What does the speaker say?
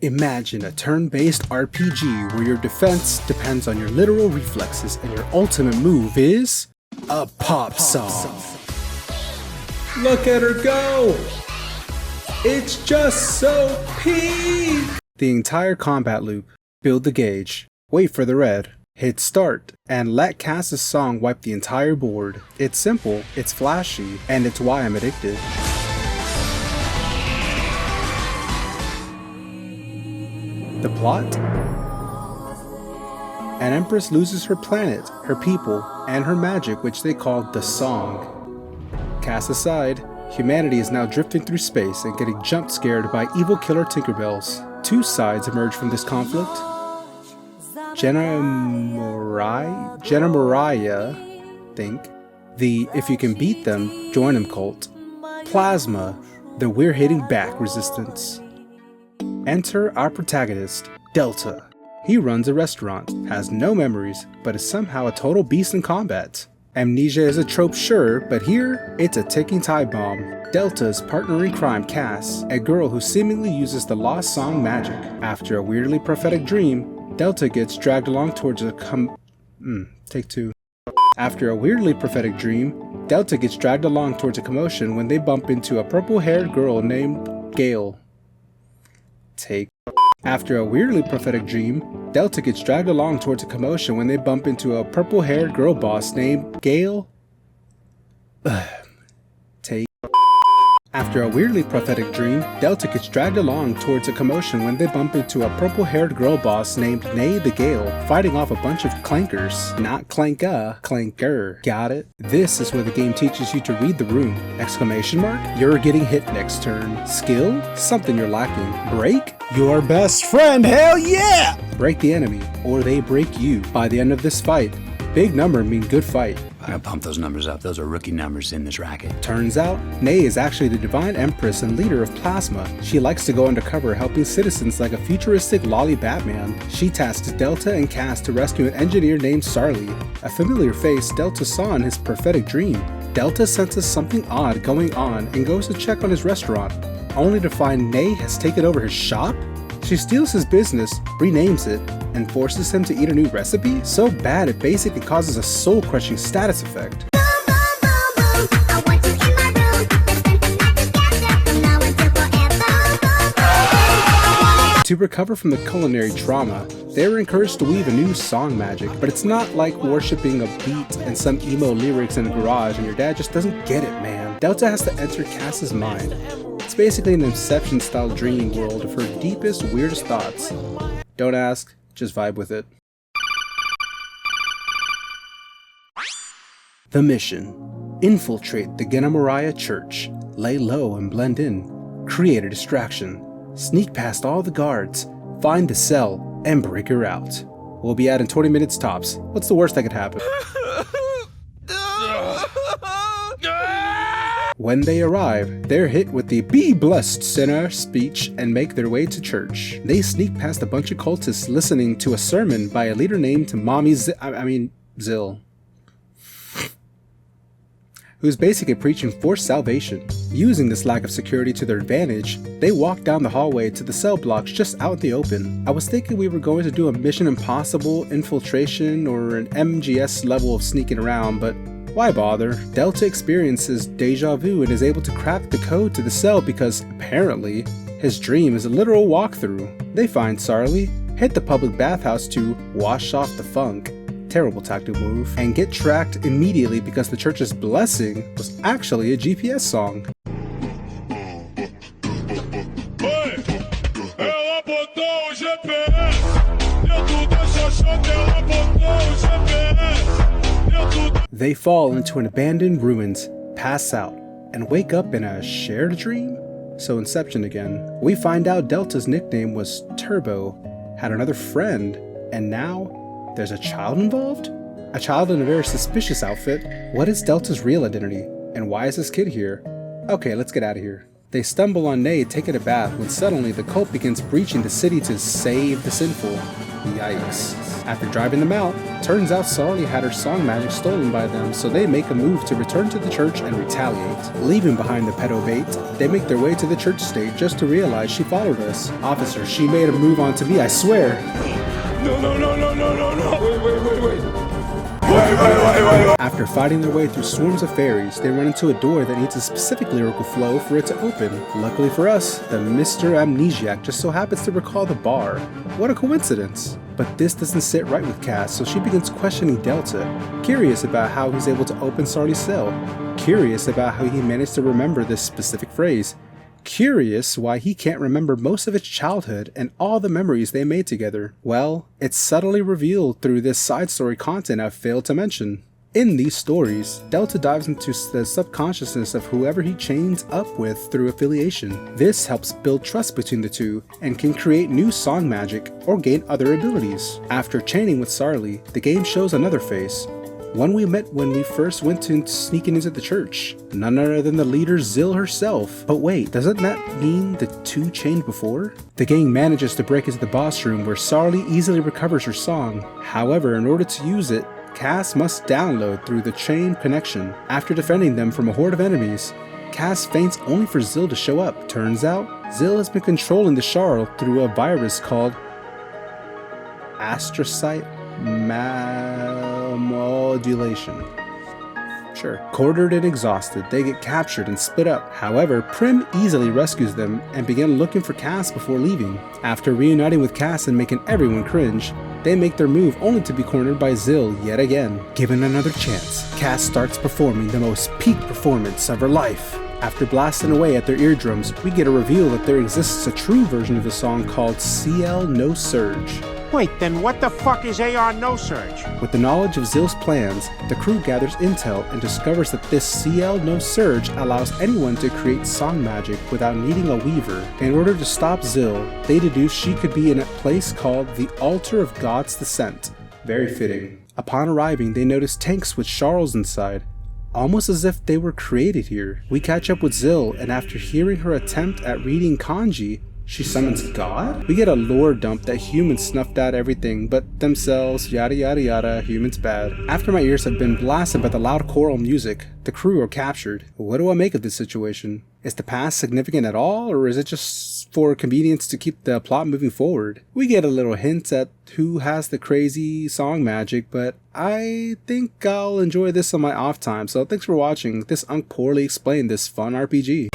Imagine a turn-based RPG where your defense depends on your literal reflexes and your ultimate move is a pop song. Look at her go! It's just so peak! The entire combat loop. Build the gauge, wait for the red, hit start, and let Cass's song wipe the entire board. It's simple, it's flashy, and it's why I'm addicted. The plot? An empress loses her planet, her people, and her magic, which they called the song. Cass aside, humanity is now drifting through space and getting jump scared by evil killer Tinkerbells. Two sides emerge from this conflict. Jenna Mariah, think. The if you can beat them, join them cult. Plasma, the we're hitting back resistance. Enter our protagonist, Delta. He runs a restaurant, has no memories, but is somehow a total beast in combat. Amnesia is a trope, sure, but here, it's a ticking time bomb. Delta's partner in crime, Cass, a girl who seemingly uses the lost song magic. After a weirdly prophetic dream, Delta gets dragged along towards a After a weirdly prophetic dream, Delta gets dragged along towards a commotion when they bump into a purple-haired girl named Gale. After a weirdly prophetic dream, Delta gets dragged along towards a commotion when they bump into a purple-haired girl boss named Gale. After a weirdly prophetic dream, Delta gets dragged along towards a commotion when they bump into a purple-haired girl boss named Nay the Gale, fighting off a bunch of clankers. Not clanka, clanker. Got it? This is where the game teaches you to read the room. Exclamation mark? You're getting hit next turn. Skill? Something you're lacking. Break? Your best friend, hell yeah! Break the enemy, or they break you. By the end of this fight, big number mean good fight. I gotta pump those numbers up. Those are rookie numbers in this racket. Turns out, Nay is actually the divine empress and leader of Plasma. She likes to go undercover helping citizens like a futuristic lolly Batman. She tasks Delta and Cass to rescue an engineer named Sarly, a familiar face Delta saw in his prophetic dream. Delta senses something odd going on and goes to check on his restaurant, only to find Nay has taken over his shop? She steals his business, renames it, and forces him to eat a new recipe? So bad it basically causes a soul-crushing status effect. To recover from the culinary trauma, they were encouraged to weave a new song magic, but it's not like worshipping a beat and some emo lyrics in a garage and your dad just doesn't get it, man. Delta has to enter Cass's mind. It's basically an Inception-style dreaming world of her deepest, weirdest thoughts. Don't ask, just vibe with it. The mission: infiltrate the Genamariah Church, lay low and blend in, create a distraction, sneak past all the guards, find the cell, and break her out. We'll be out in 20 minutes tops. What's the worst that could happen? When they arrive, they're hit with the "Be blessed, sinner" speech and make their way to church. They sneak past a bunch of cultists listening to a sermon by a leader named Mommy Zill, who's basically preaching forced salvation. Using this lack of security to their advantage, they walk down the hallway to the cell blocks just out in the open. I was thinking we were going to do a Mission Impossible infiltration or an MGS level of sneaking around, but why bother? Delta experiences deja vu and is able to crack the code to the cell because, apparently, his dream is a literal walkthrough. They find Sarly, hit the public bathhouse to wash off the funk, terrible tactical move, and get tracked immediately because the church's blessing was actually a GPS song. They fall into an abandoned ruins, pass out, and wake up in a shared dream? So Inception again. We find out Delta's nickname was Turbo, had another friend, and now there's a child involved? A child in a very suspicious outfit? What is Delta's real identity? And why is this kid here? Okay, let's get out of here. They stumble on Nate taking a bath when suddenly the cult begins breaching the city to save the sinful. Yikes. After driving them out, turns out Sarli had her song magic stolen by them, so they make a move to return to the church and retaliate. Leaving behind the pedo bait, they make their way to the church state just to realize she followed us. Officer, she made a move onto me, I swear. No. Wait. After fighting their way through swarms of fairies, they run into a door that needs a specific lyrical flow for it to open. Luckily for us, the Mr. Amnesiac just so happens to recall the bar. What a coincidence. But this doesn't sit right with Cass, so she begins questioning Delta, curious about how he's able to open Sarli's cell, curious about how he managed to remember this specific phrase, curious why he can't remember most of his childhood and all the memories they made together. Well, it's subtly revealed through this side story content I've failed to mention. In these stories, Delta dives into the subconsciousness of whoever he chains up with through affiliation. This helps build trust between the two and can create new song magic or gain other abilities. After chaining with Sarli, the game shows another face, one we met when we first went to sneaking into the church. None other than the leader Zill herself. But wait, doesn't that mean the two chained before? The gang manages to break into the boss room where Sarli easily recovers her song. However, in order to use it, Cass must download through the chain connection. After defending them from a horde of enemies, Cass faints only for Zill to show up. Turns out, Zill has been controlling the Charl through a virus called astrocyte modulation. Sure. Quartered and exhausted, they get captured and split up. However, Prim easily rescues them and begin looking for Cass before leaving. After reuniting with Cass and making everyone cringe, they make their move only to be cornered by Zill yet again. Given another chance, Cass starts performing the most peak performance of her life. After blasting away at their eardrums, we get a reveal that there exists a true version of the song called Ar Nosurge. Wait, then what the fuck is Ar Nosurge? With the knowledge of Zill's plans, the crew gathers intel and discovers that this Ar Nosurge allows anyone to create song magic without needing a weaver. In order to stop Zill, they deduce she could be in a place called the Altar of God's Descent. Very fitting. Upon arriving, they notice tanks with Charles inside, almost as if they were created here. We catch up with Zill, and after hearing her attempt at reading kanji, she summons God? We get a lore dump that humans snuffed out everything but themselves, yada yada yada, humans bad. After my ears have been blasted by the loud choral music, the crew are captured. What do I make of this situation? Is the past significant at all, or is it just for convenience to keep the plot moving forward? We get a little hint at who has the crazy song magic, but I think I'll enjoy this on my off time, so thanks for watching. This Unk poorly explained this fun RPG.